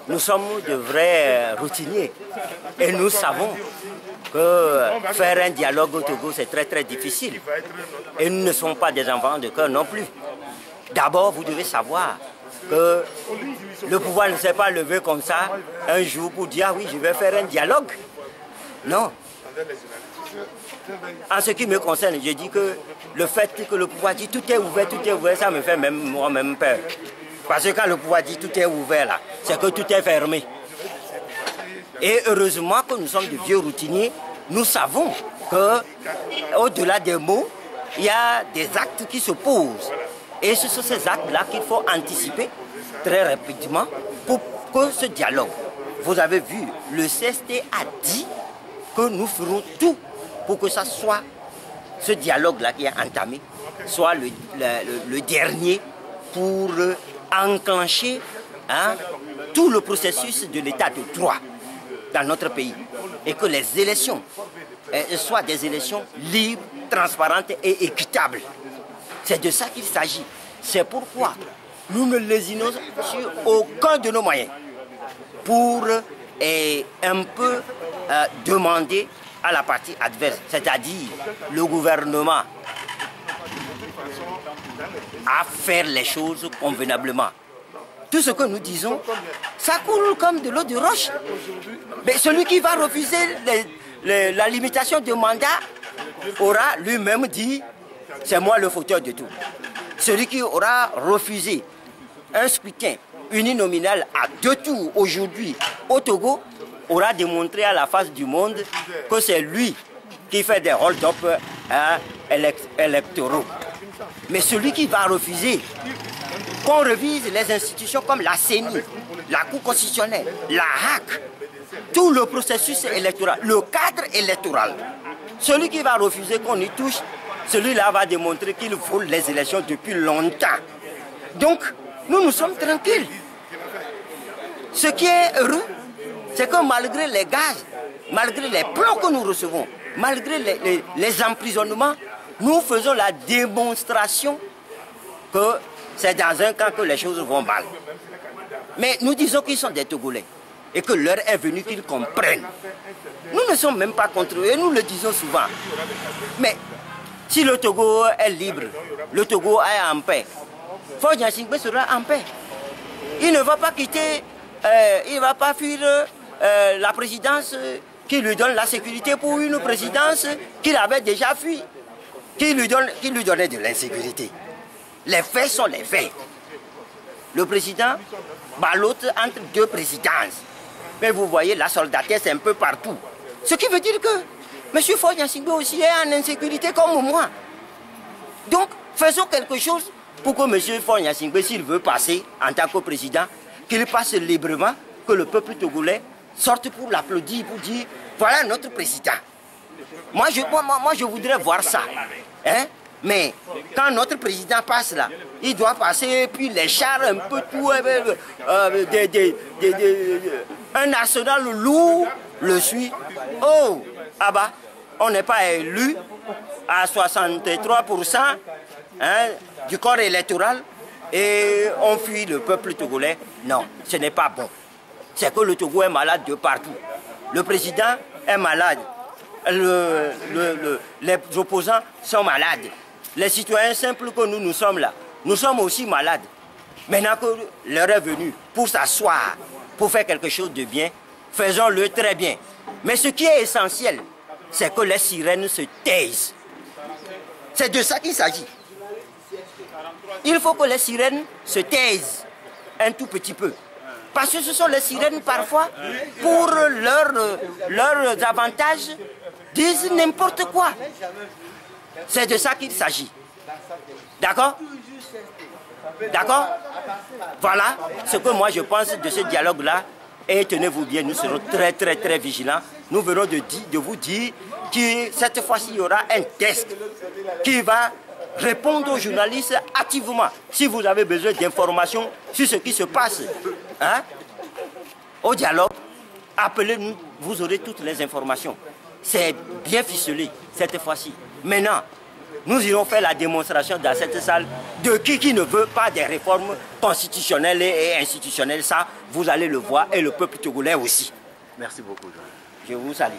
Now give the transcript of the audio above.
nous sommes de vrais routiniers. Et nous savons que faire un dialogue au Togo, c'est très très difficile. Et nous ne sommes pas des enfants de cœur non plus. D'abord, vous devez savoir que le pouvoir ne s'est pas levé comme ça un jour pour dire, ah oui, je vais faire un dialogue. Non. En ce qui me concerne, je dis que le fait que le pouvoir dit tout est ouvert, ça me fait moi-même peur. Parce que quand le pouvoir dit tout est ouvert là, c'est que tout est fermé. Et heureusement que nous sommes de vieux routiniers, nous savons qu'au-delà des mots, il y a des actes qui se posent. Et ce sont ces actes-là qu'il faut anticiper très rapidement pour que ce dialogue. Vous avez vu, le CST a dit que nous ferons tout pour que ça soit, ce dialogue-là qui est entamé, soit le dernier pour enclencher tout le processus de l'état de droit dans notre pays. Et que les élections soient des élections libres, transparentes et équitables. C'est de ça qu'il s'agit. C'est pourquoi nous ne lésinons sur aucun de nos moyens pour un peu demander à la partie adverse, c'est-à-dire le gouvernement, à faire les choses convenablement. Tout ce que nous disons, ça coule comme de l'eau de roche. Mais celui qui va refuser la limitation de mandat aura lui-même dit, c'est moi le fauteur de tout. Celui qui aura refusé un scrutin uninominal à 2 tours aujourd'hui au Togo aura démontré à la face du monde que c'est lui qui fait des hold-up électoraux. Mais celui qui va refuser qu'on revise les institutions comme la CENI, la Cour constitutionnelle, la HAC, tout le processus électoral, le cadre électoral, celui qui va refuser qu'on y touche, celui-là va démontrer qu'il vole les élections depuis longtemps. Donc, nous sommes tranquilles. Ce qui est heureux, c'est que malgré les gaz, malgré les plans que nous recevons, malgré les emprisonnements, nous faisons la démonstration que c'est dans un camp que les choses vont mal. Mais nous disons qu'ils sont des Togolais et que l'heure est venue qu'ils comprennent. Nous ne sommes même pas contre eux et nous le disons souvent. Mais si le Togo est libre, le Togo est en paix, Faure Gnassingbé sera en paix. Il ne va pas quitter, il ne va pas fuir la présidence qui lui donne la sécurité pour une présidence qu'il avait déjà fui, qui lui donnait de l'insécurité. Les faits sont les faits. Le président ballotte entre 2 présidences. Mais vous voyez, la soldatesse est un peu partout. Ce qui veut dire que M. Faure Gnassingbé aussi est en insécurité comme moi. Donc, faisons quelque chose pour que M. Faure Gnassingbé, s'il veut passer en tant que président, qu'il passe librement, que le peuple togolais sorte pour l'applaudir, pour dire, voilà notre président. Moi, je voudrais voir ça. Hein? Mais quand notre président passe là, il doit passer, puis les chars, un peu tout, un arsenal lourd le suit. Oh, ah bah, on n'est pas élu à 63% du corps électoral et on fuit le peuple togolais. Non, ce n'est pas bon. C'est que le Togo est malade de partout. Le président est malade. Les opposants sont malades. Les citoyens simples que nous sommes là, nous sommes aussi malades. Maintenant que l'heure est venue pour s'asseoir, pour faire quelque chose de bien, faisons-le très bien. Mais ce qui est essentiel, c'est que les sirènes se taisent. C'est de ça qu'il s'agit. Il faut que les sirènes se taisent un tout petit peu. Parce que ce sont les sirènes parfois, pour leurs avantages, disent n'importe quoi. C'est de ça qu'il s'agit. D'accord? D'accord? Voilà ce que moi je pense de ce dialogue-là. Et tenez-vous bien, nous serons très très très vigilants. Nous venons de vous dire que cette fois-ci, il y aura un test qui va répondre aux journalistes activement. Si vous avez besoin d'informations sur ce qui se passe au dialogue, appelez-nous, vous aurez toutes les informations. C'est bien ficelé cette fois-ci. Maintenant, Nous irons faire la démonstration dans cette salle de qui ne veut pas des réformes constitutionnelles et institutionnelles. Ça, vous allez le voir, et le peuple togolais aussi. Merci beaucoup. Je vous salue.